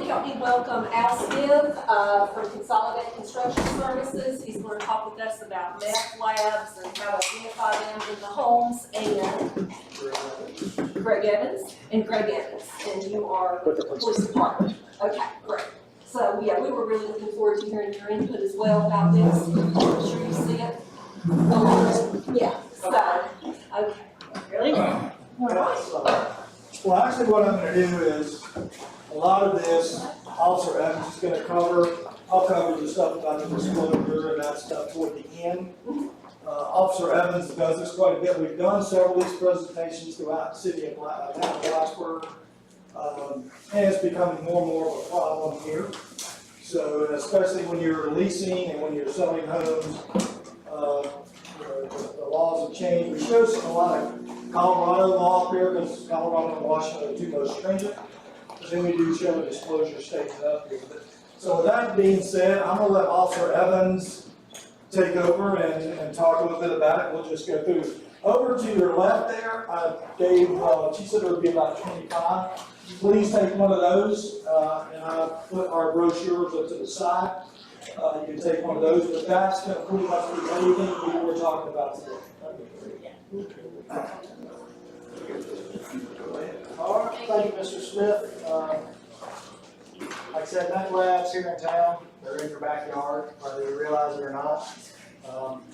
help me welcome Al Smith from Consolidated Construction Services. He's going to talk with us about meth labs and how to identify them in the homes. And Greg Evans, and you are with the police department. Okay, great. So yeah, we were really looking forward to hearing your input as well about this. I'm sure you see it. Yeah. So okay. Really? Well, actually what I'm going to do is, a lot of this, Officer Evans is going to cover. I'll cover the stuff about the disclosure and that stuff toward the end. Officer Evans does this quite a bit. We've done several of these presentations throughout the city of Blacksburg, and it's becoming more and more of a problem here. So, especially when you're leasing and when you're selling homes, the laws have changed. We show a lot of Colorado law up here because Colorado and Washington are the two most stringent. But then we do show the disclosure statements up here. So with that being said, I'm going to let Officer Evans take over and talk a little bit about it. We'll just go through. Over to your left there, I gave, she said there would be about 25. Please take one of those, and I put our brochures up to the side. You can take one of those, but that's going to pretty much be everything we were talking about today. All right, thank you, Mr. Smith. Like I said, meth labs here in town, they're in your backyard, whether you realize it or not.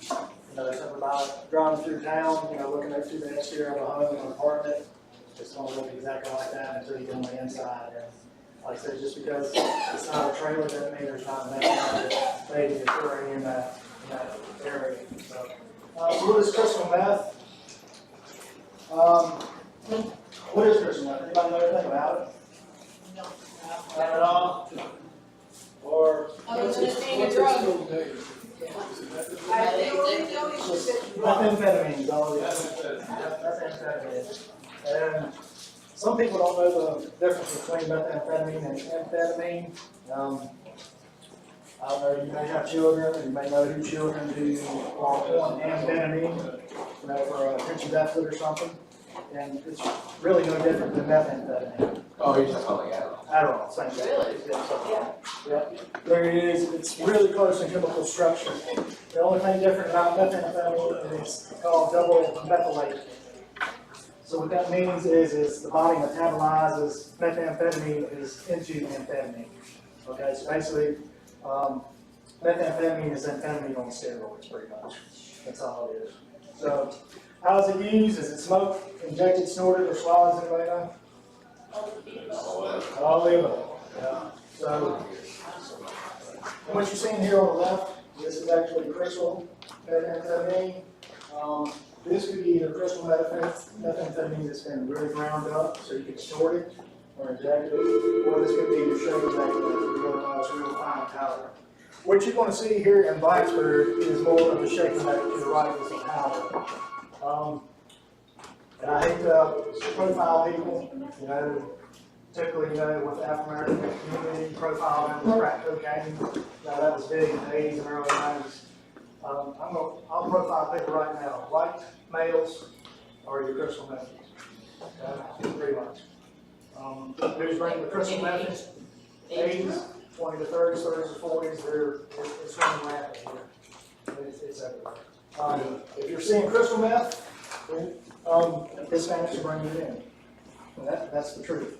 Something about driving through town, looking through the exterior of a home or an apartment, it's going to look exactly like that until you get on the inside. And like I said, just because it's not a trailer doesn't mean there's not meth maybe occurring in that area. So what is crystal meth? What is crystal meth? Anybody know anything about it? No. Not at all? Or methamphetamine is all it is. Methamphetamine. And some people don't know the difference between methamphetamine and amphetamine. I don't know, you may have children, and you may know who children who are on amphetamine, for attention deficit or something. And it's really no different than methamphetamine. Oh, you're just calling Adderall. Adderall, same thing. Really? Yeah. There it is. It's really close in chemical structure. The only thing different about methamphetamine is it's called double methylate. So what that means is the body metabolizes methamphetamine into amphetamine. Okay, so basically, methamphetamine is amphetamine on steroids, pretty much. That's all it is. So, how is it used? Is it smoked, injected, snorted, or swallowed? Anybody know? All the above. Yeah. So, what you're seeing here on the left, this is actually crystal methamphetamine. This could be either crystal methamphetamine that's been really ground up, so you can snort it or inject it, or this could be your sugar that's real fine powder. What you're going to see here in Blacksburg is more of a shaker that to the right is a powder. And I hate to profile people, typically, with the African American community, profile them with crack cocaine. That was big in the 80s and early 90s. I'll profile people right now. White males are your crystal methods. Pretty much. Who's running the crystal methods? 80s, 20 to 30s, 30s to 40s, it's running rapid here. It's everywhere. If you're seeing crystal meth, Hispanics are bringing it in. And that's the truth.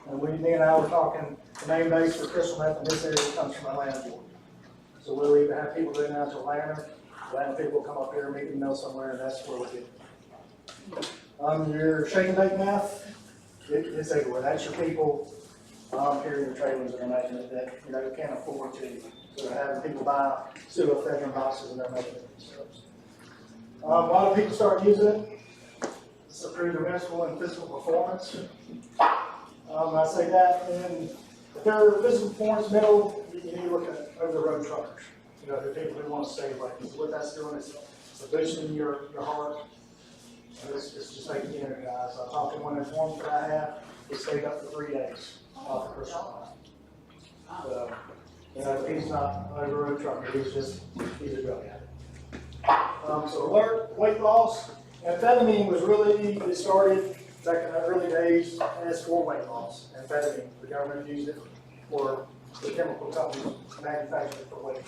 And me and I were talking, the main base for crystal meth in this area comes from Atlanta, Georgia. So we'll either have people going out to Atlanta people will come up here, meet them know somewhere, and that's where we get it. Your shake and bake meth, it's everywhere. That's your people here in your trailers that are making it that you can't afford to. So they're having people buy pseudoephedrine boxes and they're making it themselves. A lot of people start using it. It's improved their mental and physical performance. I say that, and if they're physical performance, mental, you need to look at over-the-road truckers. The people who want to stay awake. What that's doing is boosting your heart. It's just making you energized. I talked to one informant that I have. He stayed up for 3 days off the crystal meth. So, he's not an over-the-road trucker. He's a drug addict. So alert, weight loss. Amphetamine was it started back in the early days as for weight loss. Amphetamine, the government used it or the chemical companies manufacture it for weight.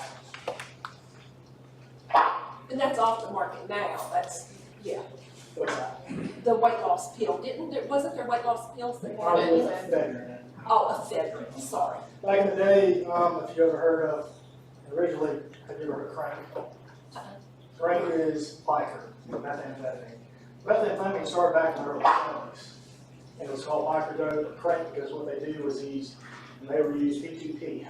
And that's off the market now, that's, yeah, What's that? the weight loss pill, wasn't there weight loss pills that had Probably it? with ephedrine in it. Oh, ephedrine, sorry. Back in the day, if you ever heard of, originally, have you ever heard of crank? Crank is biker, methamphetamine. Methamphetamine started back in the early 70s. And it was called microdose or crank because what they do is they would use P2P.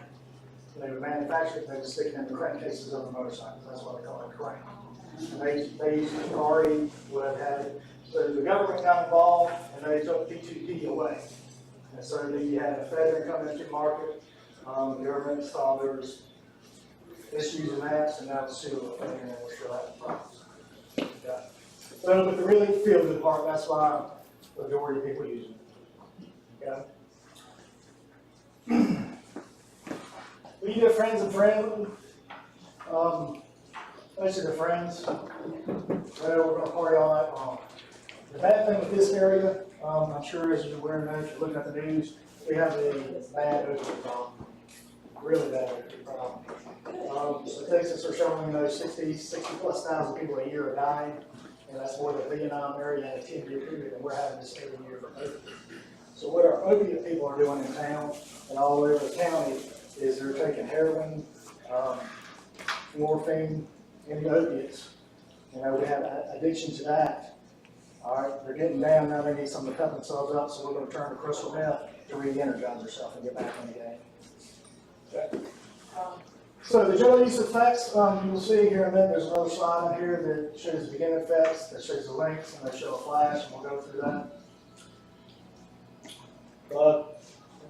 They would manufacture it, they would stick it in the crank cases of the motorcycles. That's why they call it crank. And they already would have had it. So the government got involved and they took P2P away. And so then you had ephedrine coming into the market. The government saw there was issues in that, and now it's still ephedrine and we're still having problems. Yeah. So, but the really feel-good part, that's why the majority of people use it. Okay? We get friends and friends. Especially the friends. Well, we're going to party all night long. The bad thing with this area, I'm sure as you're aware now, if you're looking at the news, we have a bad opioid problem. Really bad opioid problem. Statistics are showing 60 plus thousand people a year are dying, and that's more than Vietnam area in a 10-year period, and we're having this every year for opiates. So what our opiate people are doing in town and all over the county is they're taking heroin, morphine, and opiates. You know, we have addiction to that. All right, they're getting down now. They need something to pep themselves up, so we're going to turn to crystal meth to re-energize themselves and get back in the game. Okay. So the general use effects, you will see here in a minute, there's another slide in here that shows the beginning effects, that shows the links, and they show a flash, and we'll go through that.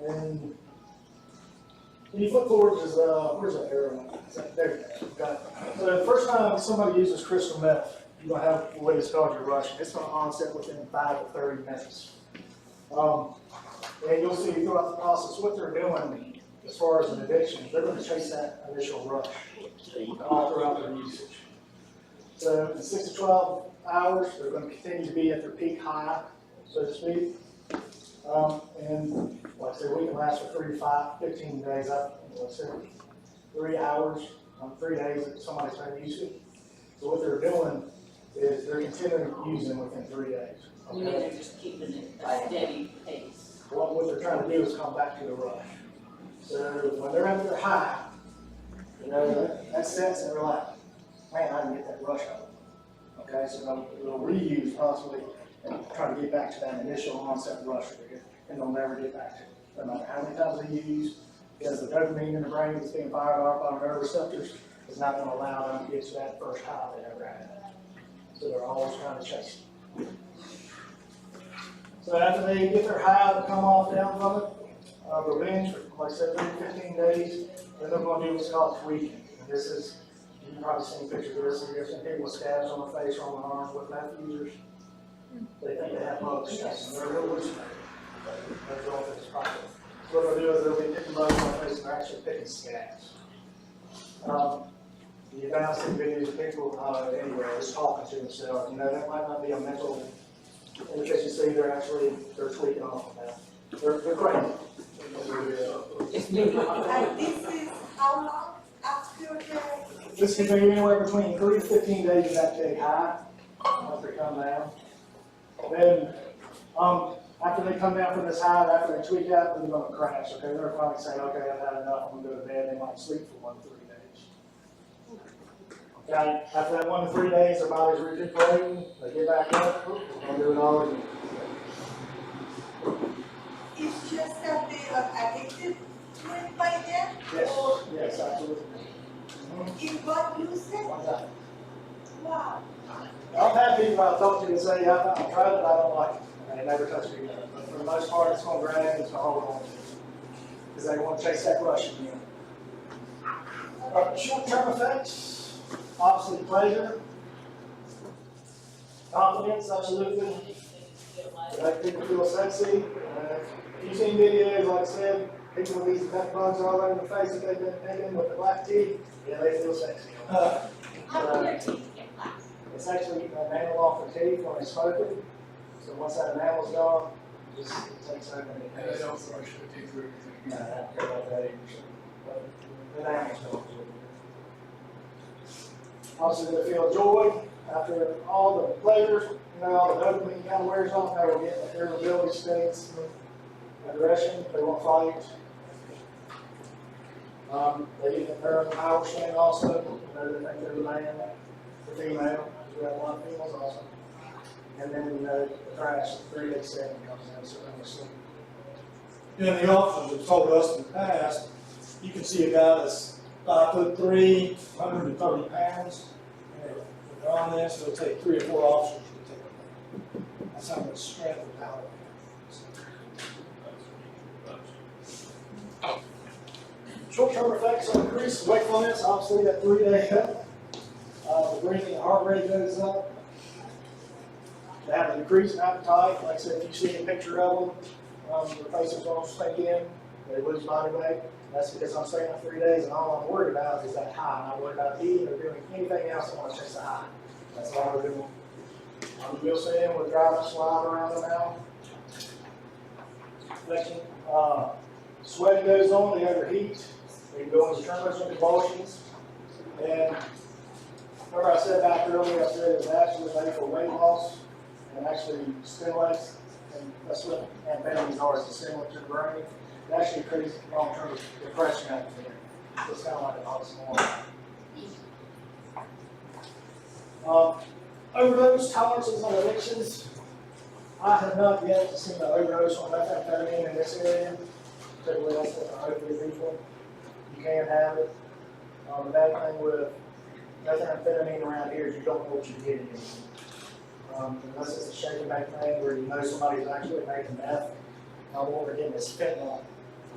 And when you flip forward, where's that arrow? There you go. Got it. So the first time somebody uses crystal meth, you're going to have what is called your rush. It's going to onset within 5 to 30 minutes. And you'll see throughout the process what they're doing as far as an addiction. They're going to chase that initial rush all throughout their usage. So in 6 to 12 hours, they're going to continue to be at their peak high, so to speak. And like I said, we can last for 3 to 15 days up, let's say 3 hours, 3 days that somebody's been using. So what they're doing is they're continuing using within 3 days. Okay? You mean they're just keeping it a steady pace? What they're trying to do is come back to the rush. So when they're at their high, you know, that sets and they're like, man, I didn't get that rush out. Okay, so they'll reuse possibly and try to get back to that initial onset rush and they'll never get back to it. No matter how many times they use, because the dopamine in the brain that's being fired off by the nerve receptors is not going to allow them to get to that first high they ever had. So they're always trying to chase it. So after they get their high, they come off down from it. Revenge, like I said, 3 to 15 days, then they're going to do what's called tweaking. And this is, you've probably seen pictures of this, you've seen people with scabs on their face or on their arms with meth users. They think they have bugs chasing them. They're hallucinating. They're going through this process. So what they'll do is they'll be picking bugs on their face and they're actually picking scabs. You've now seen videos of people anywhere just talking to themselves. You know, that might not be a mental inefficiency. They're tweaking off of that. They're crazy. And this is how long after the? This can be anywhere between 3 to 15 days of that big high after they come down. Then, after they come down from this high, after they tweak out, they're going to crash. Okay, they're finally saying, okay, I've had enough. I'm going to go to bed. They might sleep for 1 to 3 days. Okay, after that 1 to 3 days, their body's recuperating. They get back up. We're going to do it all again. It's just that they are addicted to it by then? Yes, Or yes, absolutely. in what you said? One time. Wow. I've had people I've talked to and say, yeah, I've tried it, I don't like it. And they never touch it again. But for the most part, it's going to drag, it's going to hold on to it. Because they want to chase that rush again. Short-term effects, obviously pleasure, confidence, absolutely. They make people feel sexy. If you've seen videos, like I said, people with these pet bugs all over the face that they've been picking with the black teeth, yeah, they feel sexy. It's actually an enamel off the teeth when they smoke it. So once that enamel's gone, just it takes so many And they days. don't brush their teeth or anything. No, I care about that either, but the animals don't do it. Obviously, they feel joy after all the pleasures, all the dopamine kind of wears off, now we're getting the irritability states, aggression, they won't fight. They get their own power swing also, they think they're the man, the female, we have a lot of females also. And then, the crash, the 3-day setting comes in, so then we sleep. And the officers have told us in the past, you can see a guy that's 5'3", 130 pounds, and if they're on this, it'll take 3 or 4 officers to take them. That's how much strength and power they have. Short-term effects on increased wakefulness, obviously that 3-day hit. The breathing and heart rate goes up. They have an increased appetite, like I said, if you see a picture of them, their faces won't stay in, they lose body weight. That's because I'm staying up 3 days and all I'm worried about is that high. I'm not worried about eating or doing anything else, I want to chase the high. That's all we're doing. You'll see them with driving slide around them now. Infection. Sweating goes on, they overheat. They can go into tremors and convulsions. And remember I said back earlier, I said it's actually made for weight loss and actually stimulates, and that's what amphetamines are, is a stimulant to the brain. It actually creates long-term depression out there. It's kind of like an oxymoron. Overdose, tolerances, and addictions. I have not yet seen an overdose on methamphetamine in this area. Typically, that's what the opioid people. You can have it. The bad thing with methamphetamine around here is you don't know what you're getting. Unless it's a shaking back thing where you know somebody's actually making meth. What we're getting is fentanyl.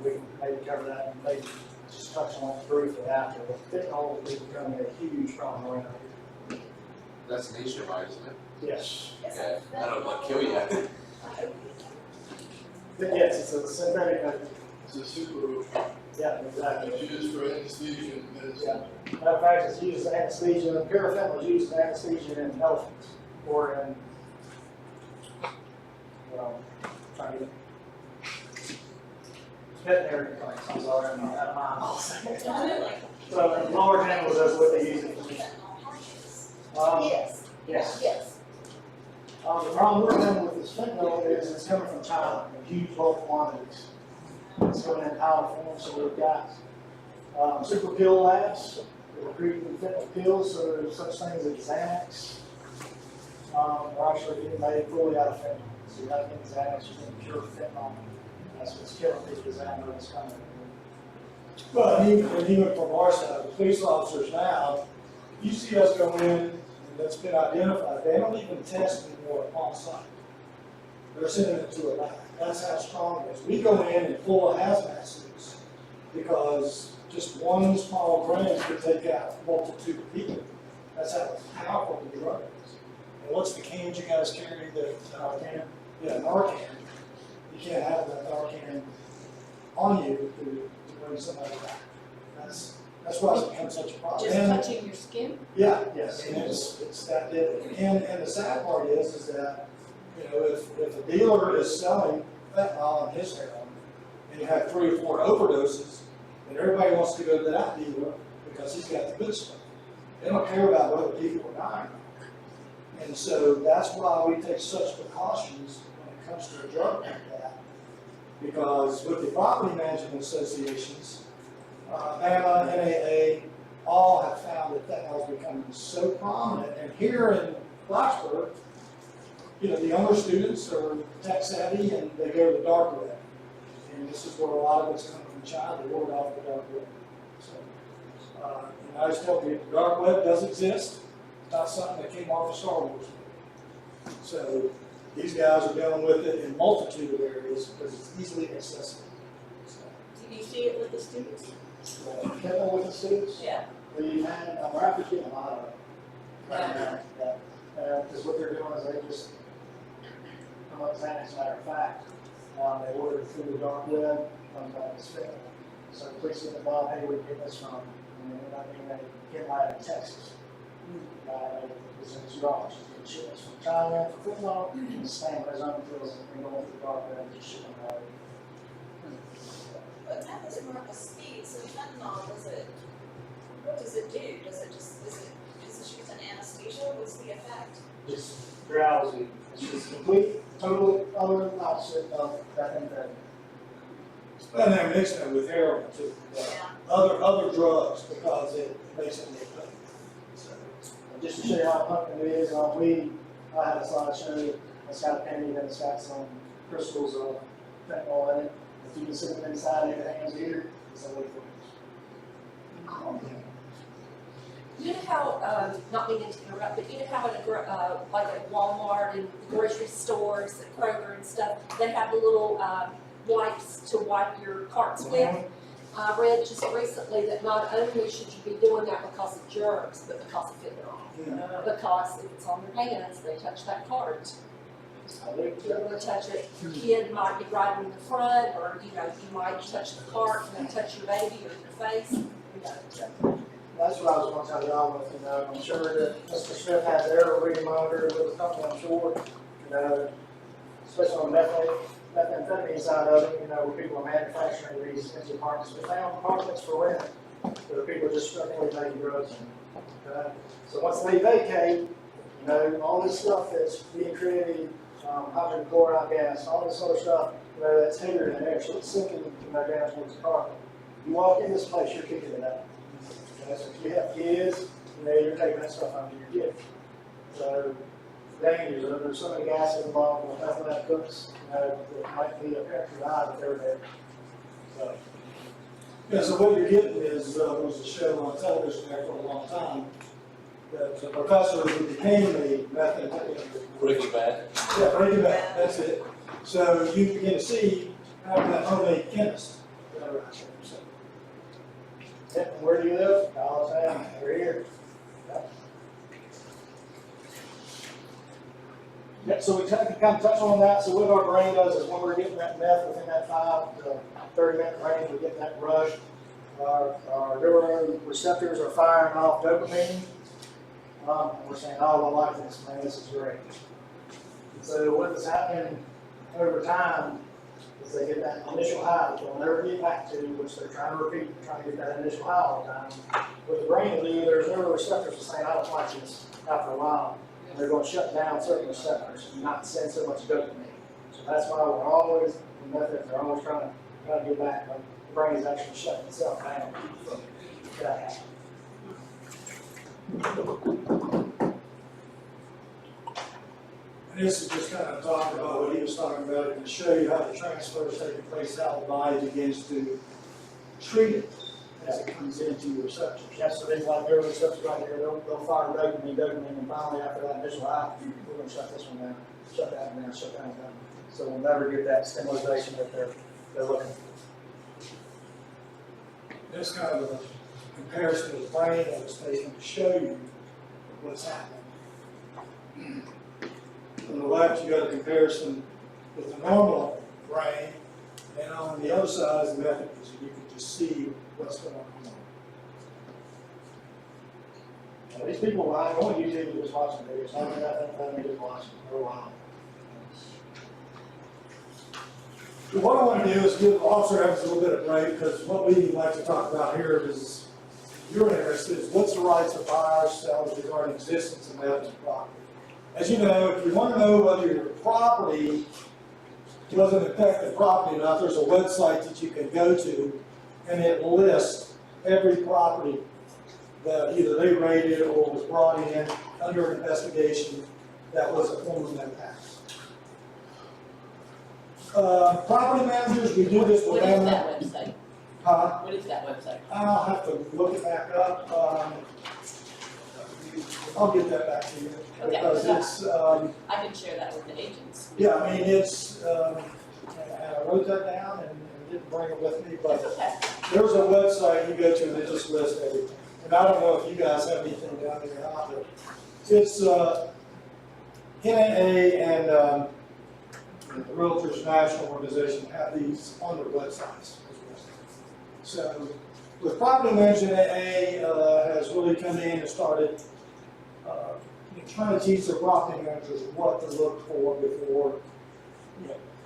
We can maybe cover that and maybe just touch on it briefly after. But fentanyl is becoming a huge problem around here. That's nationwide, isn't it? Yes. Yeah, I don't want to kill you. But yes, it's a synthetic. It's a super, Yeah, exactly. it's used for anesthesia and medicine. Yeah. Matter of fact, it's used as anesthesia, and paraffin was used as anesthesia in elephants, or in, trying to get veterinary clinics, I'm sorry, I'm not out of mind also. So in large animals, that's what they use it for. Yes, Yes. yes. The problem we're having with this fentanyl is it's coming from China in huge bulk quantities. It's coming in powder form, so we've got super pill labs that are creating fentanyl pills, so there's such things as Xanax. Are actually getting made fully out of fentanyl. So you're not getting Xanax, you're getting pure fentanyl. That's what's killing people, is Xanax that's coming. But even from our side, the police officers now, if you see us go in, and that's been identified, they don't even test anymore on site. They're sending it to a lab. That's how strong it is. We go in and full of hazmat suits because just one small grain could take out a multitude of people. That's how powerful the drug is. And what's the cans you guys carry? The Narcan? Yeah, Narcan. You can't have that Narcan on you to bring somebody back. That's why it's become such a problem. Just And- touching your skin? yeah, yes, and it's that deadly. And the sad part is that, if a dealer is selling fentanyl in his heroin, and you have 3 or 4 overdoses, then everybody wants to go to that dealer because he's got the good stuff. They don't care about what other people are dying. And so that's why we take such precautions when it comes to a drug like that. Because with the property management associations, BAMA, NAA, all have found that fentanyl is becoming so prominent. And here in Blacksburg, the younger students are tech savvy and they go to the dark web. And this is where a lot of it's coming from China, they order off the dark web. So, I always tell people, the dark web does exist. It's not something that came off of Star Wars. So these guys are dealing with it in a multitude of areas because it's easily accessible. So, Did you see it with the students? Fentanyl with the students? Yeah. We had, we're actually getting a lot of it. Right now, yeah. Because what they're doing is they just come up with Xanax, as a matter of fact. They order it through the dark web, comes out as fentanyl. So please get involved, hey, where you get this from? And then they get it in Texas. It's in his garage, he's getting shipments from China for football, and staying with his own pills and going through the dark web and just shipping out. But meth is more of a speed, so fentanyl, what does it do? Does it just an anesthesia? What's the effect? Just drowsy, it's just complete, total other opposite of methamphetamine. And they're mixing it with heroin too, Yeah. other drugs, because it makes it more pain. So, And just to show you how pumping it is, on weed, I have a slideshow, it's got a penny, then it's got some crystals of fentanyl in it. If you can sit them inside of your hands here, it's a liquid. You know how, not meaning to interrupt, but you know how like at Walmart and grocery stores, at Kroger and stuff, they have the little, wipes to wipe your carts with? I read just recently that not only should you be doing that because of germs, but because of fentanyl. Because if it's on their hands, they touch that cart. If you're gonna touch it, your kid might be riding in the front, or, you might touch the cart, touch your baby or your face, That's what I was gonna tell y'all with, I'm sure that Mr. Smith has their reading monitor with the company, I'm sure, especially on the methamphetamine side of it, where people are manufacturing these empty apartments, we found apartments for rent, where people are just struggling making drugs in. So once they vacate, all this stuff that's being created, hydrogen chloride gas, all this other stuff, that's heavier than air, so it's sinking, down towards the carpet. You walk in this place, you're kicking it out. So if you have kids, you're taking that stuff out of your kids. So dangers, there's so many gases involved with methylene cooks, that might be a picture eye if they're there. So, yeah, so what you're getting is, there was a show on television there for a long time, that the professor who became a methamphetamine. Breaking Bad. Yeah, Breaking Bad, that's it. So you begin to see how that homemade chemist that are out there. So, yeah, and where do you live? Allentown, over here. Yeah, so we kind of touch on that. So what our brain does is when we're getting that meth within that 5 to 30-minute range, we're getting that rush. Our neuroreceptors are firing off dopamine. And we're saying, oh, I like this, man, this is great. So what is happening over time is they get that initial high that they'll never get back to, which they're trying to repeat, trying to get that initial high all the time. What the brain will do, there's neuroreceptors that say, I don't like this after a while. And they're going to shut down certain receptors and not send so much dopamine. So that's why we're always, in methods, they're always trying to get back. But the brain is actually shutting itself down to keep from that happening. and this is just kind of talking about what he was talking about, and to show you how the transfer is taking place, how the body begins to treat it as it comes into your receptors. Yes, so things like neuroreceptors right here, they'll fire dopamine, and finally after that initial high, we're going to shut this one down, shut that one down, shut that one down. So we'll never get that stimulation that they're looking for. This kind of a comparison of the brain that was taken to show you what's happening. On the left, you got a comparison with the normal brain, and on the other side is the method, so you can just see what's going on. Now, these people, I go on YouTube and just watching videos, I mean, I just watching for a while. So what I want to do is give Officer Evans a little bit of break, because what we like to talk about here is, if you're interested, is what's the rights of buyers, sellers regarding existence of medical property. As you know, if you want to know whether your property doesn't affect the property or not, there's a website that you can go to, and it lists every property that either they raided or was brought in under investigation that was a former Meth act. Property managers, we do this with What is them. that website? What is that website? I'll have to look it back up. I'll get that back to you. Okay. Because it's, I can share that with the agents. yeah, I mean, it's, and I wrote that down and didn't bring it with me, but That's okay. there's a website you go to that just lists everything. And I don't know if you guys have anything down there or not, but it's, NAA and, the Realtors National Organization have these on their websites. So, with property management, AA has really come in and started trying to teach their property managers what to look for before,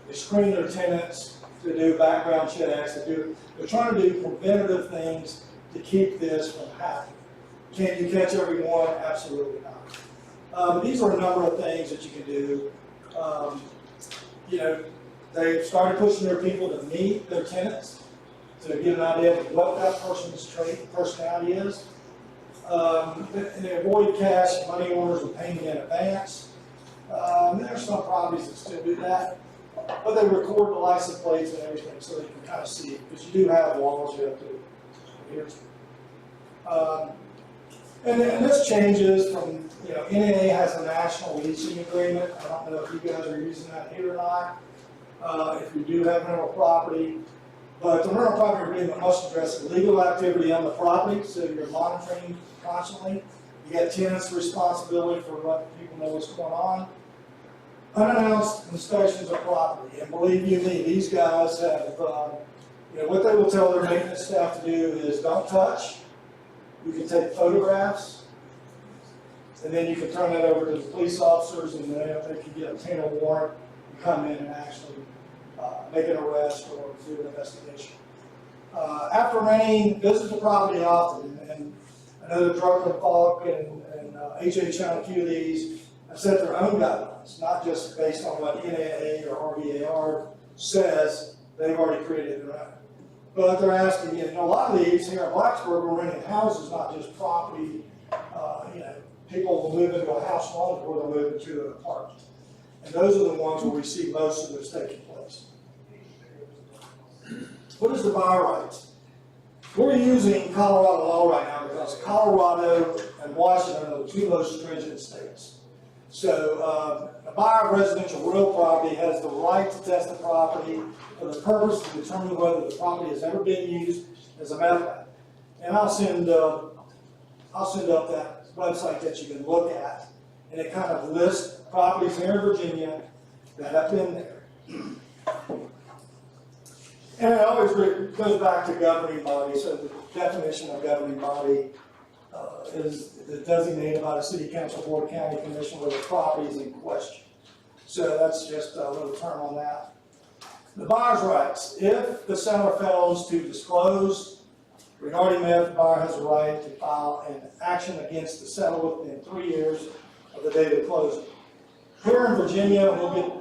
they screen their tenants, to do background checks, they're trying to do preventative things to keep this from happening. Can you catch everyone? Absolutely not. But these are a number of things that you can do. They started pushing their people to meet their tenants to get an idea of what that person's personality is. And they avoid cash money orders and payment in advance. There's some properties that still do that, but they record the license plates and everything so they can kind of see it, because you do have laws you have to adhere to. And this changes from, NAA has a national leasing agreement. I don't know if you guys are using that here or not, if you do have rental property. But the rental property agreement must address illegal activity on the property, so you're monitoring constantly. You got tenants' responsibility for letting people know what's going on. Unannounced inspections of property, and believe you me, these guys have, what they will tell their maintenance staff to do is don't touch. You can take photographs, and then you can turn that over to the police officers, and then if they can get obtain a warrant, you come in and actually make an arrest or do an investigation. After rain, visit the property often, and I know the Drug Falk and HHIQ these have set their own guidelines, not just based on what NAA or RBAR says. They've already created their own. But they're asking, a lot of these here in Blacksburg are renting houses, not just property. People will move into a house long before they'll move into an apartment. And those are the ones where we see most of this taking place. What is the buyer rights? We're using Colorado law right now because Colorado and Washington are the two most stringent states. So a buyer of residential real property has the right to test the property for the purpose of determining whether the property has ever been used as a meth lab. And I'll send up that website that you can look at, and it kind of lists properties here in Virginia that have been there. And it always goes back to governing body. So the definition of governing body is designated by the city council, board, county commission where the property is in question. So that's just a little term on that. The buyer's rights. If the seller fails to disclose regarding meth, the buyer has a right to file an action against the seller within 3 years of the date of closing. Here in Virginia, we'll get.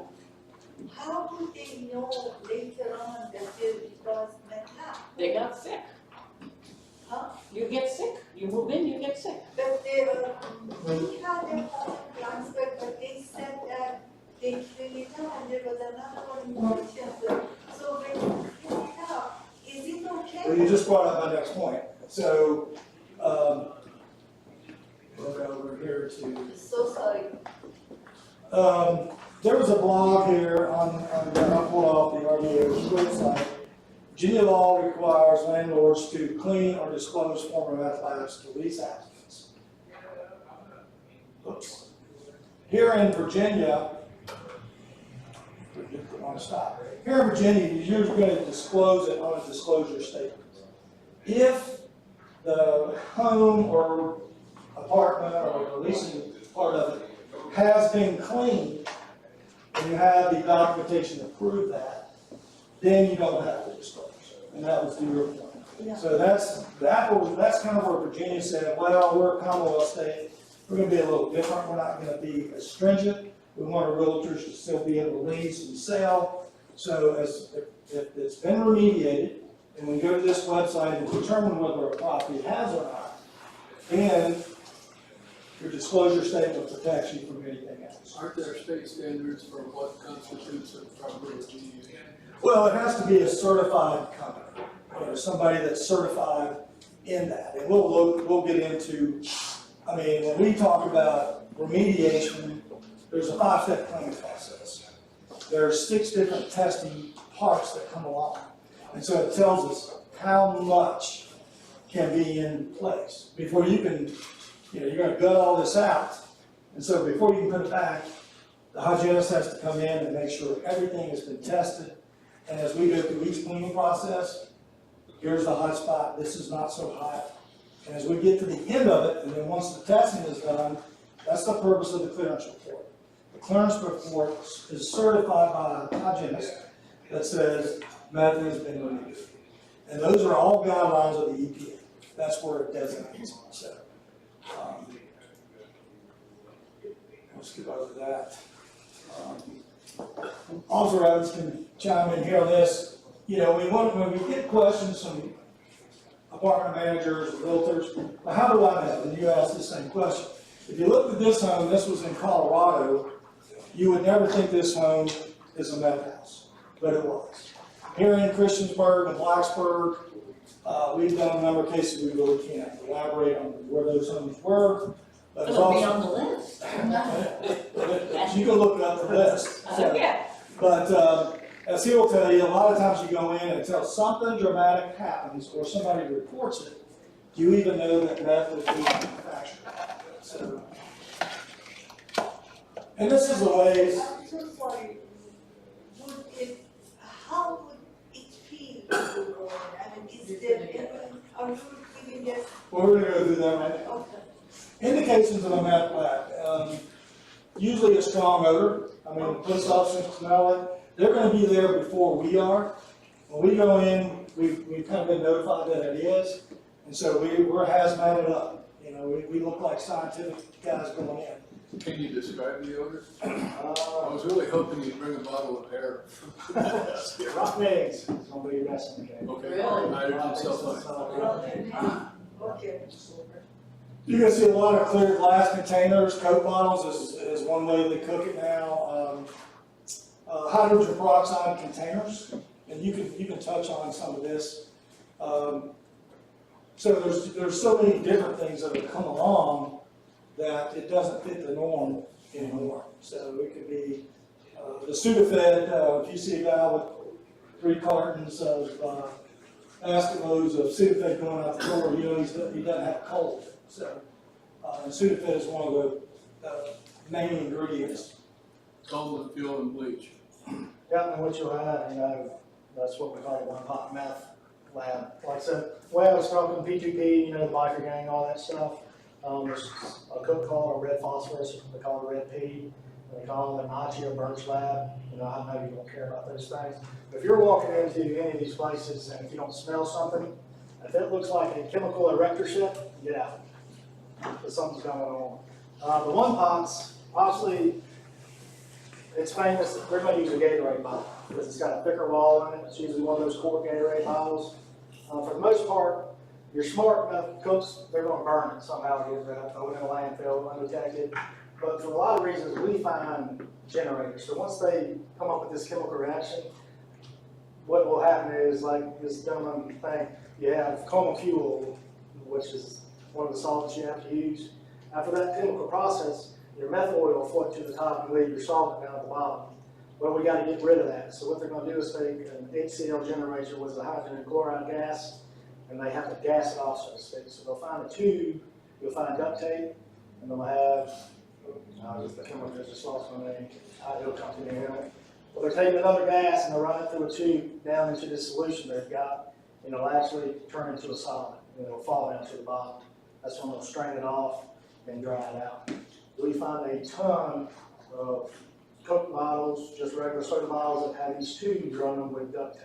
How do they know later on that it was meth lab? They got sick. Huh? You get sick, you move in, you get sick. But they, we had a home transfer, but they said that they cleaned it up and there was another one in Manchester. So when you clean it up, is it okay? Well, you just brought up my next point. So, we'll go over here to. So sorry. There was a blog here I'll pull off the RDA's website. Virginia law requires landlords to clean or disclose former meth labs to lease applicants. Oops. Here in Virginia, Here in Virginia, you're going to disclose it on a disclosure statement. If the home or apartment or the leasing part of it has been cleaned, and you have the documentation to prove that, then you don't have to disclose. And that was the your point. Yeah. So that's kind of where Virginia said, well, we're a Commonwealth state. We're going to be a little different. We're not going to be as stringent. We want our realtors to still be able to lease and sell. So if it's been remediated, and we go to this website and determine whether a property has or not, then your disclosure statement protects you from anything else. Aren't there state standards for what constitutes a proper remediation? Well, it has to be a certified company, or somebody that's certified in that. And we'll get into, I mean, when we talk about remediation, there's a 5-step planning process. There are 6 different testing parts that come along. And so it tells us how much can be in place before you can, you're going to gut all this out. And so before you can put it back, the hygienist has to come in and make sure everything has been tested. And as we go through each cleaning process, here's the hot spot, this is not so hot. And as we get to the end of it, and then once the testing is done, That's the purpose of the clearance report. The clearance report is certified by a hygienist that says meth has been removed. And those are all guidelines of the EPA. That's where it designates. So, let's get over that. Officer Evans can chime in here on this. You know, when we get questions from apartment managers, realtors, well, how do I know? And you ask the same question. If you look at this home, this was in Colorado, you would never think this home is a meth house, but it was. Here in Christiansburg and Blacksburg, we've done a number of cases we really can't elaborate on where those homes were. But it's It'll be also, on the list. but you can look up the list. So, Yeah. but as he will tell you, a lot of times you go in and until something dramatic happens or somebody reports it, do you even know that meth is being manufactured? So, and this is the way. I'm so sorry. How would it feel to go in? I mean, is there any, or you giving this? Well, we're going to go through that right now. Okay. Indications of a meth lab. Usually a strong odor. I mean, the police officers smell it. They're going to be there before we are. When we go in, we've kind of been notified that it is. And so we're hazmated up. You know, we look like scientific guys going in. Can you describe the odor? I was really hoping you'd bring a bottle of air. Rotten eggs, somebody wrestling game. Okay. Really? Hydrogen sulfide. Okay. You can see a lot of clear glass containers. Coke bottles is one way they cook it now. Hydrogen peroxide containers, and you can touch on some of this. So there's so many different things that have come along that it doesn't fit the norm anymore. So it could be the Sudafed. If you see a guy with 3 cartons of basket loads of Sudafed going out the door, you know he doesn't have a cold. So and Sudafed is one of the main ingredients. Solvent, fuel, and bleach. Yeah, and what you'll have, you know, that's what we call a one-pot meth lab. Like I said, the way I was talking P2P, you know, the biker gang, all that stuff. There's a cook called a red phosphorus, they call it red P. They call it an Achi or birch lab. You know, I know you don't care about those things. But if you're walking into any of these places and if you don't smell something, if it looks like a chemical erector ship, get out. Because something's going on. The one pots, obviously, it's famous that they're going to use a Gatorade bottle because it's got a thicker wall in it. It's usually one of those quart Gatorade bottles. For the most part, your smart meth cooks, they're going to burn it somehow to get rid of it, throw it in a landfill undetected. But for a lot of reasons, we find generators. So once they come up with this chemical reaction, what will happen is, like this gentleman thing, you have coma fuel, which is one of the solvents you have to use. After that chemical process, your meth oil will float to the top and leave your solvent down at the bottom. Well, we got to get rid of that. So what they're going to do is take an HCl generator with a hydrogen chloride gas, and they have to gas it off, so to speak. So they'll find a tube, you'll find duct tape, and they'll have, the chemical just lost my name, it'll come to me in a minute. Well, they're taking another gas and they'll run it through a tube down into this solution they've got, and it'll actually turn into a solid, and it'll fall down to the bottom. That's when they'll strain it off and dry it out. We find a ton of Coke bottles, just regular soda bottles that have these tubes running with duct tape.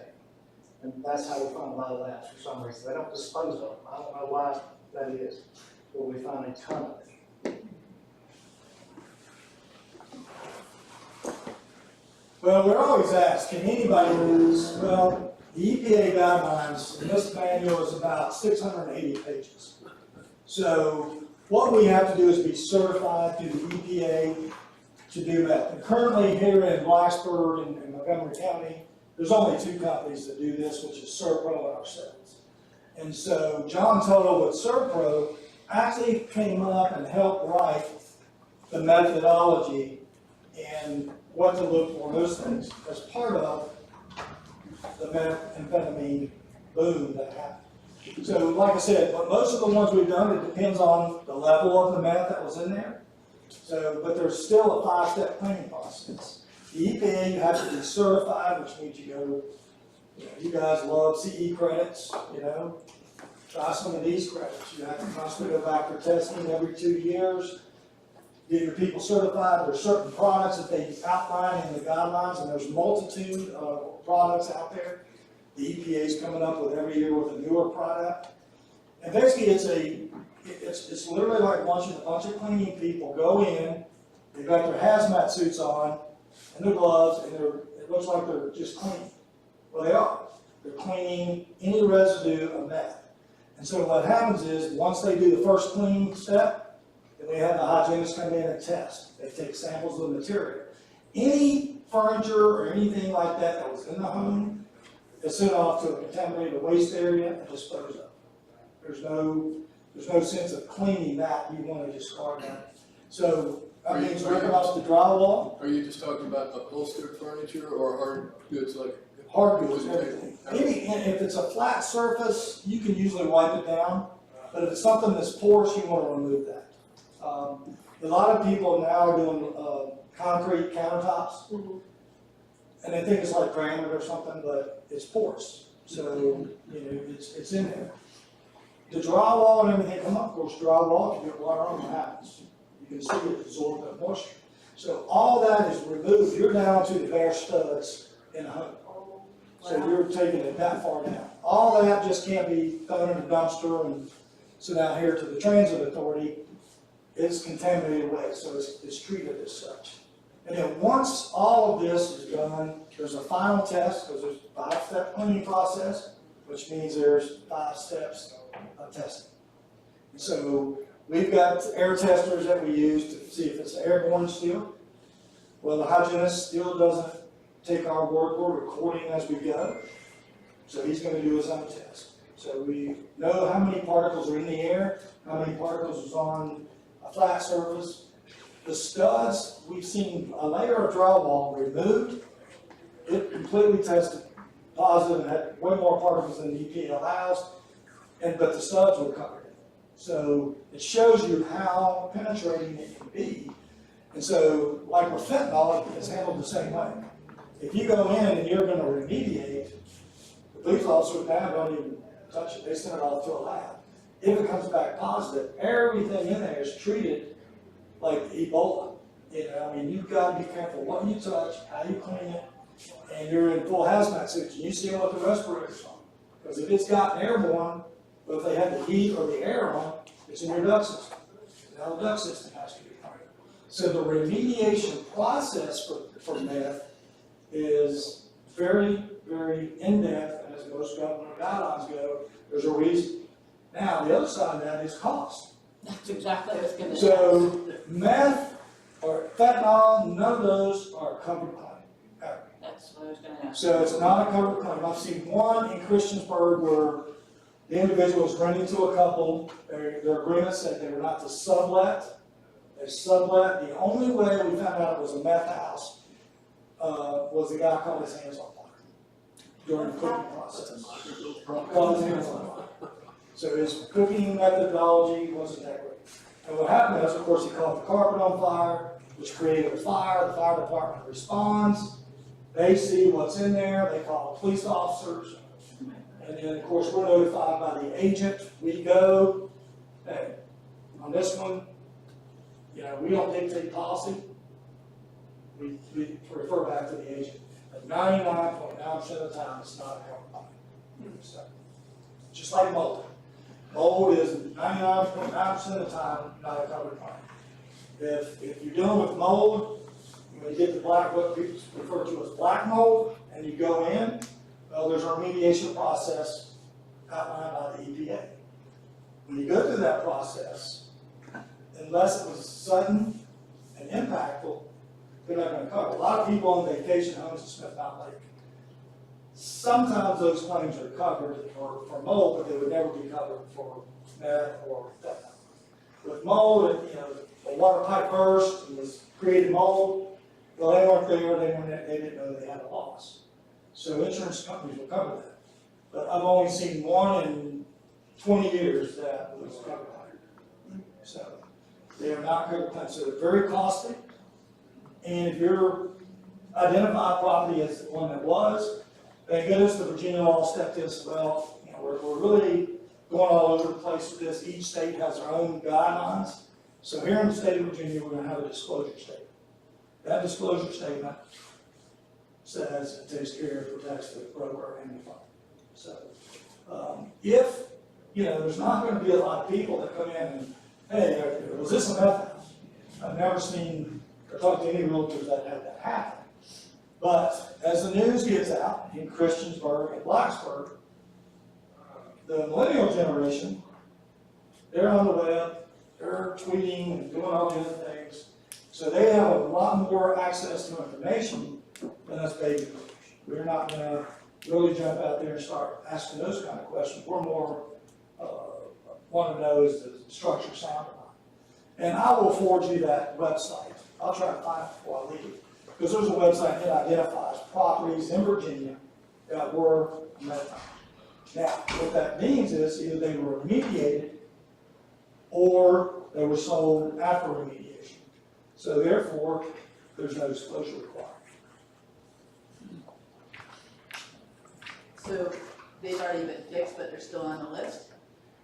And that's how we find a lot of that for some reason. They don't dispose of them. I don't know why that is, but we find a ton of it. Well, we're always asked, can anybody do this? Well, the EPA guidelines, and this manual is about 680 pages. So what we have to do is be certified through the EPA to do that. And currently here in Blacksburg and Montgomery County, there's only 2 companies that do this, which is Serpro and ourselves. And so John Tuttle with Serpro actually came up and helped write the methodology and what to look for, those things, as part of the methamphetamine boom that happened. So like I said, but most of the ones we've done, it depends on the level of the meth that was in there. So, but there's still a 5-step cleaning process. The EPA, you have to be certified, which means you go, you guys love CE credits, try some of these credits. You have to constantly go back for testing every 2 years. get your people certified. There's certain products that they outline in the guidelines, and there's a multitude of products out there. The EPA is coming up with every year with a newer product. And basically it's literally like watching a bunch of cleaning people go in, they've got their hazmat suits on and their gloves, and it looks like they're just cleaning. Well, they are. They're cleaning any residue of meth. And so what happens is, once they do the first cleaning step, then we have the hygienists come in and test. They take samples of the material. Any furniture or anything like that was in the home is sent off to a contaminated waste area and disposed of. There's no sense of cleaning that. You want to discard that. So that means ripping off the drywall, Are you just talking about upholstered furniture or hard goods like? hard goods, everything. If it's a flat surface, you can usually wipe it down, but if it's something that's porous, you want to remove that. A lot of people now are doing concrete countertops, and they think it's like granite or something, but it's porous. So, it's in there. The drywall and everything come up, of course, drywall, if you get water on it, what happens? You can see it absorb that moisture. So all that is removed. You're down to the bare studs in a home. So you're taking it that far down. All that just can't be thrown in a dumpster and sent out here to the transit authority. It's contaminated waste, so it's treated as such. And then once all of this is done, there's a final test, because there's a 5-step cleaning process, which means there's 5 steps of testing. And so we've got air testers that we use to see if it's airborne still. Well, the hygienist still doesn't take our word, we're recording as we go. So he's going to do his own test. So we know how many particles are in the air, how many particles is on a flat surface. The studs, we've seen a layer of drywall removed. It completely tested positive and had way more particles than the EPA allows, but the studs were covered. So it shows you how penetrating it can be. And so, like with fentanyl, it's handled the same way. If you go in and you're going to remediate, the police officers now don't even touch it. They send it off to a lab. If it comes back positive, everything in there is treated like Ebola. You've got to be careful what you touch, how you clean it, and you're in full hazmat suits. You seal up the respirators on. Because if it's gotten airborne, but if they have the heat or the air on, it's in your duct system. Now the duct system has to be clean. So the remediation process for meth is very, very in-depth, and as most government guidelines go, there's a reason. Now, the other side of that is cost. That's exactly what I was gonna say. So, meth or fentanyl, none of those are covered claim, ever. That's what I was gonna ask. So it's not a covered claim. I've seen one in Christiansburg where the individual was renting to a couple, their agreement said they were not to sublet. They sublet. The only way we found out it was a meth house was the guy caught his hands on fire during the cooking process. Caught his hands on fire. So his cooking methodology wasn't that great. And what happened is, of course, he caught the carpet on fire, which created a fire. The fire department responds. They see what's in there. They call police officers. And then, of course, we're notified by the agent. We go, hey, on this one, we don't dictate policy. We refer back to the agent. But 99.9% of the time, it's not a covered claim. So, just like mold. Mold is 99.9% of the time not a covered claim. If you're dealing with mold, when you get the what people refer to as black mold, and you go in, well, there's a remediation process outlined by the EPA. When you go through that process, unless it was sudden and impactful, they're not going to cover. A lot of people on vacation homes in Smith Mountain Lake, sometimes those claims are covered for mold, but they would never be covered for meth or fentanyl. With mold, the water pipe burst and was created mold. Well, they weren't there. They didn't know they had a loss. So insurance companies will cover that. But I've only seen one in 20 years that was covered. So they are not covered claims. So they're very costly. And if you're identified property as the one that was, thank goodness the Virginia law stepped in as well. We're really going all over the place with this. Each state has their own guidelines. So here in the state of Virginia, we're gonna have a disclosure statement. That disclosure statement says it takes care and protects the broker and the fund. So, if, there's not gonna be a lot of people that come in and, hey, was this a meth house? I've never seen or talked to any realtors that had that happen. But as the news gets out in Christiansburg and Blacksburg, the millennial generation, they're on the web, they're tweeting and doing all the other things. So they have a lot more access to information than us baby boomers. We're not gonna really jump out there and start asking those kind of questions. We're more, want to know is the structure sound or not. And I will forward you that website. I'll try to find it before I leave. Because there's a website that identifies properties in Virginia that were meth house. Now, what that means is either they were remediated or they were sold after remediation. So therefore, there's no disclosure required. So they've already been fixed, but they're still on the list?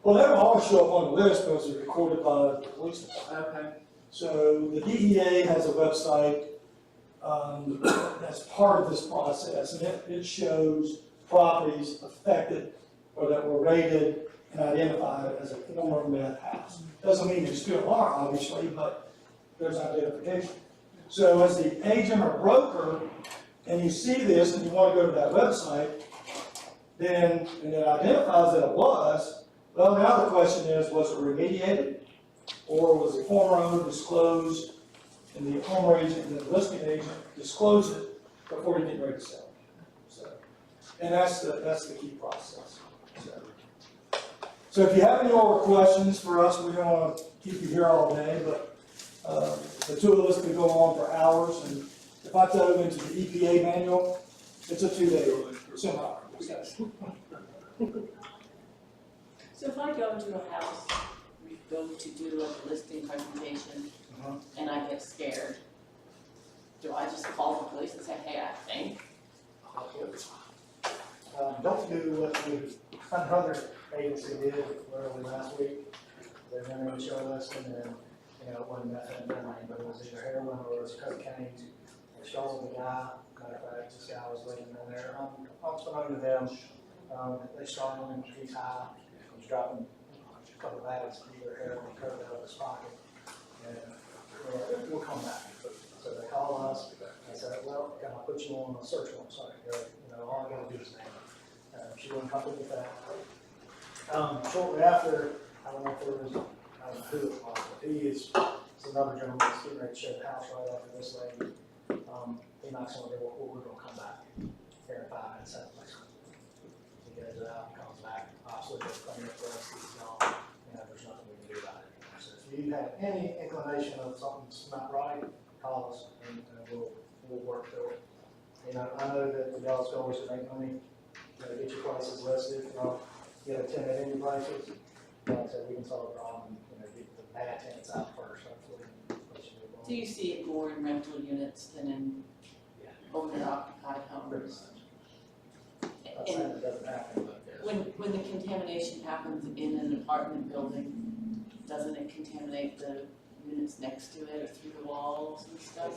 Well, they don't always show up on the list because they're recorded by the police department. Okay. So the DEA has a website that's part of this process, and it shows properties affected or that were rated and identified as a former meth house. Doesn't mean they still are, obviously, but there's identification. So as the agent or broker, and you see this and you want to go to that website, then, and it identifies that it was, well, now the question is, was it remediated? Or was the former owner disclosed, and the former agent and the listing agent disclosed it before you get ready to sell it? So, and that's the key process. So if you have any more questions for us, we don't want to keep you here all day, but the two of us could go on for hours, and if I tell you into the EPA manual, it's a 2-day seminar. So if I go to a house, we go to do a listing presentation, and I get scared, do I just call the police and say, hey, I think? Don't do what another agency did literally last week. They went in and showed us, and then, it wasn't methamphetamine, but it was either heroin or it was cocaine. They showed the guy, matter of fact, this guy was living in there. Unbeknown to them, they started him, he's high, he's dropping a couple of bags of either heroin or coke out of his pocket. And we'll come back. So they call us, and said, well, can I put you on a search warrant? Sorry, all I gotta do is name it. She wouldn't come with that. Shortly after, I don't know if there was, I don't know who it was, but it's another gentleman that's getting ready to show the house right after this lady. He knocks on the door, well, we're gonna come back here in 5 minutes, 7 minutes. He goes out, comes back, obviously, they're cleaning up the rest, he's gone, there's nothing we can do about it. So if you have any inclination of something's not right, call us, and we'll work through it. I know that the y'all's goal is to make money, get your prices listed, get a tenant in your prices. Like I said, we can solve the problem, get the bad tenants out first, hopefully. Do you see it more in rental units than in owner-occupied homes? I'm saying it doesn't happen, but When the contamination happens in an apartment building, doesn't it contaminate the units next to it or through the walls and stuff?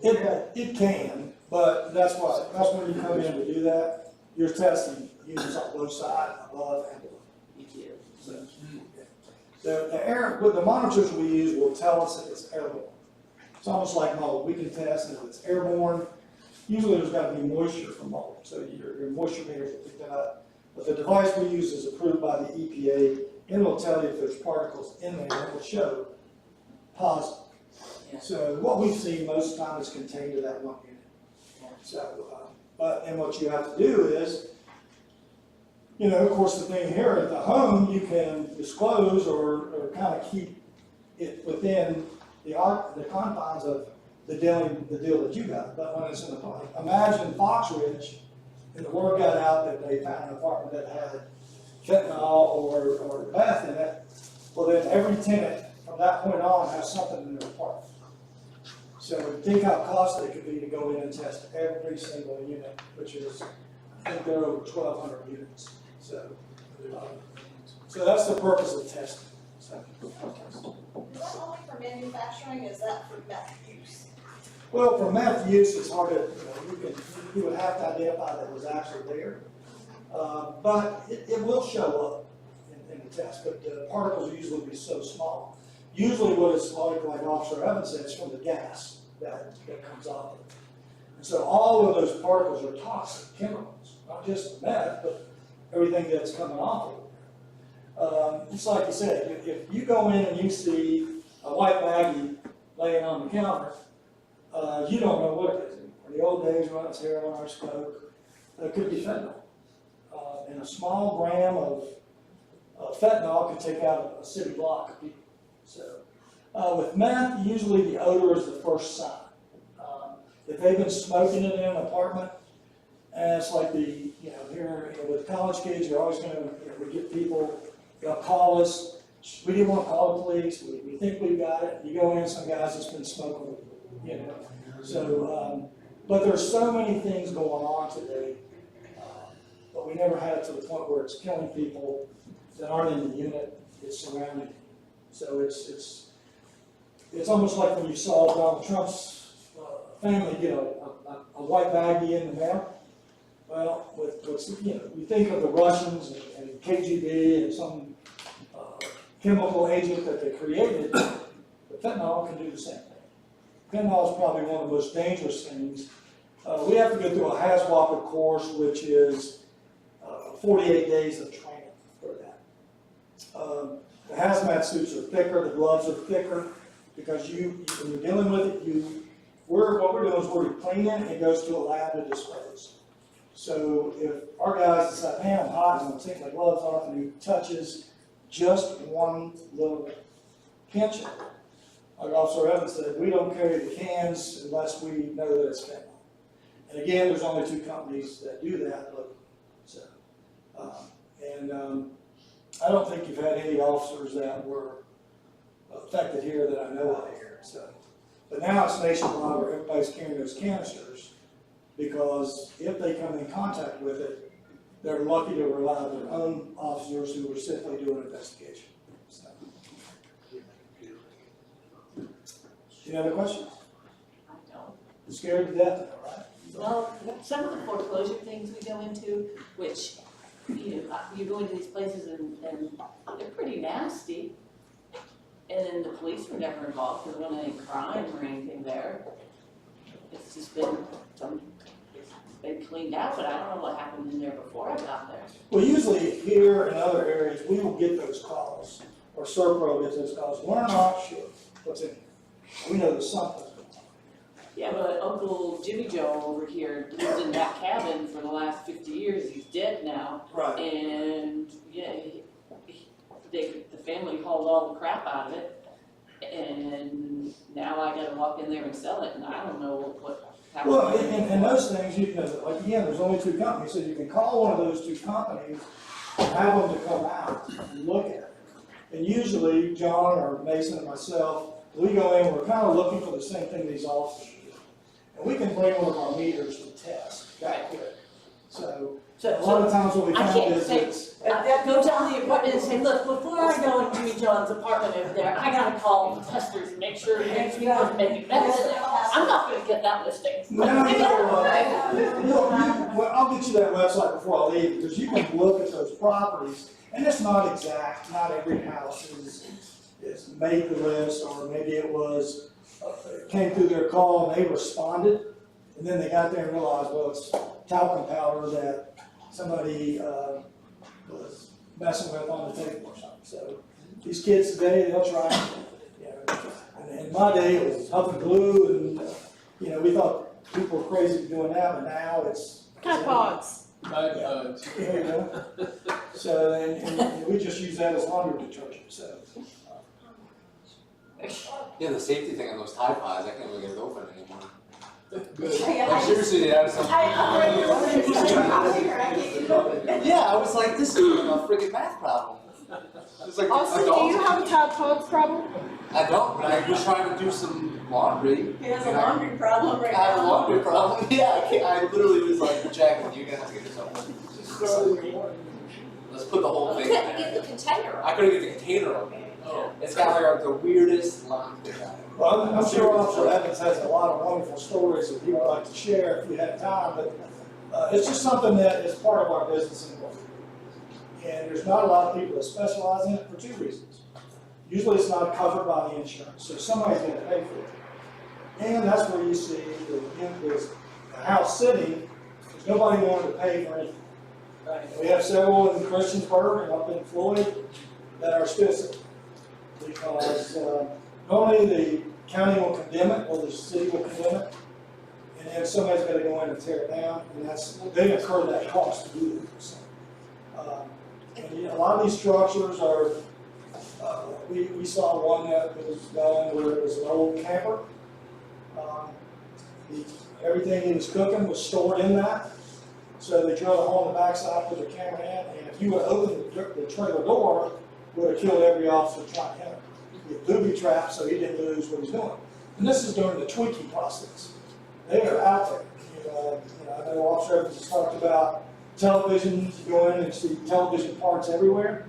It can, but that's when you come in to do that, you're testing units on both sides, above and below. You do. So, the monitors we use will tell us if it's airborne. It's almost like mold. We can test if it's airborne. Usually there's got to be moisture from mold, so your moisture meters will pick that up. But the device we use is approved by the EPA, and it will tell you if there's particles in there, and it will show positive. Yeah. So what we've seen most of the time is contained to that one unit. Yeah. So, and what you have to do is, of course, the thing here at the home, you can disclose or kind of keep it within the confines of the deal that you got. But when it's in the park, imagine Fox Ridge, and the word got out that they found an apartment that had fentanyl or meth in it. Well, then every tenant from that point on has something in their apartment. So think how costly it could be to go in and test every single unit, which is, I think there are over 1,200 units. So that's the purpose of testing. So. that only for manufacturing, is that for meth use? Well, for meth use, it's hard to, you would have to identify that it was actually there. But it will show up in the test, but the particles usually be so small. Usually what it's like Officer Evans said, it's from the gas that comes off of it. And so all of those particles are toxic chemicals, not just the meth, but everything that's coming off of it. It's like you said, if you go in and you see a white baggie laying on the counter, you don't know what it is. In the old days, when it's heroin or smoke, it could be fentanyl. And a small gram of fentanyl can take out a city block of people. So with meth, usually the odor is the first sign. If they've been smoking it in an apartment, and it's like here with college kids, you're always going to, we get people, they'll call us. We didn't want to call the police. We think we've got it. You go in, some guys that's been smoking, So, but there's so many things going on today, but we never had it to the point where it's killing people that aren't in the unit. It's surrounding you. So it's almost like when you saw Donald Trump's family get a white baggie in the mail. Well, you think of the Russians and KGB and some chemical agent that they created, but fentanyl can do the same thing. Fentanyl is probably one of the most dangerous things. We have to go through a HAZWOP course, which is 48 days of training for that. The hazmat suits are thicker, the gloves are thicker, because when you're dealing with it, what we're doing is we're cleaning it, it goes to a lab to dispose. So if our guys decide, man, I'm hot, I'm gonna take my gloves off, and he touches just one little pinch of it, like Officer Evans said, we don't carry the cans unless we know that it's fentanyl. And again, there's only 2 companies that do that locally. So, I don't think you've had any officers that were affected here that I know of here. So, but now it's nationwide where everybody's carrying those canisters, because if they come in contact with it, they're lucky to rely on their own officers who are simply doing an investigation. So. Any other questions? I don't. You're scared to death now, right? Well, some of the foreclosure things we go into, which, you go into these places and they're pretty nasty. And then the police were never involved, there wasn't any crime or anything there. It's just been cleaned out, but I don't know what happened in there before I got there. Well, usually here in other areas, we will get those calls, or Serpro gets those calls. We're not sure what's in here. We know there's something going on. Yeah, but Uncle Jimmy Joe over here lived in that cabin for the last 50 years. He's dead now. Right. And yeah, the family hauled all the crap out of it. And now I gotta walk in there and sell it, and I don't know what happened. Well, and those things, like again, there's only 2 companies, so you can call one of those 2 companies and have them to come out and look at it. And usually, John or Mason and myself, we go in, we're kind of looking for the same thing these officers do. And we can bring one of our meters to test that quick. So a lot of times what we I found can't is say, go tell the apartment and say, look, before I go in Jimmy John's apartment over there, I gotta call the testers and make sure that you aren't making meth in there. I'm not gonna get that listing. well, I'll get you that website before I leave, because you can look at those properties, and it's not exact. Not every house is made the list, or maybe it was, came through their call and they responded, and then they got there and realized, well, it's talcum powder that somebody was messing with on the table or something. So these kids today, they'll try, and in my day, it was huff and glue, and we thought people were crazy for doing that, but now it's Tide Pods. There you go. So, and we just use that as laundry detergent, so. Yeah, the safety thing on those Tide Pods, I can't really get it open anymore. Good. Like seriously, they have some. Yeah, I was like, this is a freaking math problem. It's like Austin, do you have a Tide Pods problem? I don't, but I was trying to do some laundry. He has a laundry problem right I have a now. laundry problem. Yeah, I literally was like, Jack, you're gonna have to get this open. Let's put the whole You thing in couldn't get there. the container. I couldn't get the container open. Oh. It's got like the weirdest lock design. Well, I'm sure Officer Evans has a lot of wonderful stories that he would like to share if you have time, but it's just something that is part of our business in Norfolk. And there's not a lot of people that specialize in it for two reasons. Usually it's not covered by the insurance, so somebody's gonna pay for it. And that's where you see the house sitting, there's nobody willing to pay for anything. We have several in Christiansburg and up in Floyd that are still sitting. Because normally the county will condemn it, or the city will condemn it, and then somebody's gotta go in and tear it down, and they incur that cost to do it. So, and a lot of these structures are, we saw one that was done where it was an old camper. Everything he was cooking was stored in that, so they drilled a hole in the backside, put the camera in, and if you would open the trailer door, would have killed every officer trying to enter. With booby trapped, so he didn't lose what he's doing. And this is during the tweaking process. They are out there. I know Officer Evans has talked about televisions, you go in and see television parts everywhere.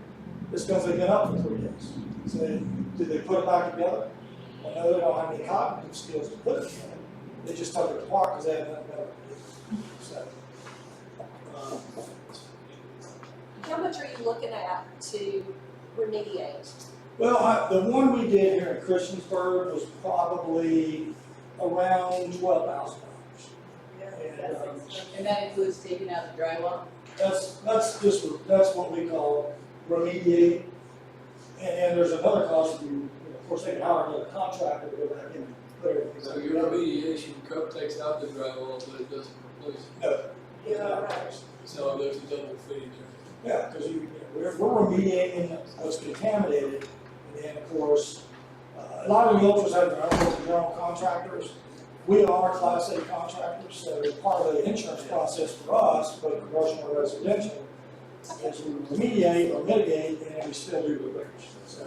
It's because they've been up for 3 days. So did they put it back together? Well, no, they don't have any cognitive skills to put it together. They just took it apart because they had nothing better to do. So, How much are you looking at to remediate? well, the one we did here in Christiansburg was probably around $12,000. And that includes taking out the drywall? That's what we call remediate. And there's another cost, of course, they can hire another contractor to go back in and put everything. So your remediation cup takes out the drywall, but it doesn't replace it. No. So there's a double fee. Yeah, because we're remediating what's contaminated, and then, of course, a lot of the realtors have their own general contractors. We are Class A contractors, so part of the insurance process for us, both commercial and residential, is we remediate or mitigate, and then we still do repairs. So,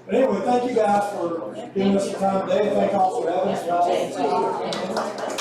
but anyway, thank you guys for giving us the time today. Thank Officer Evans. Y'all.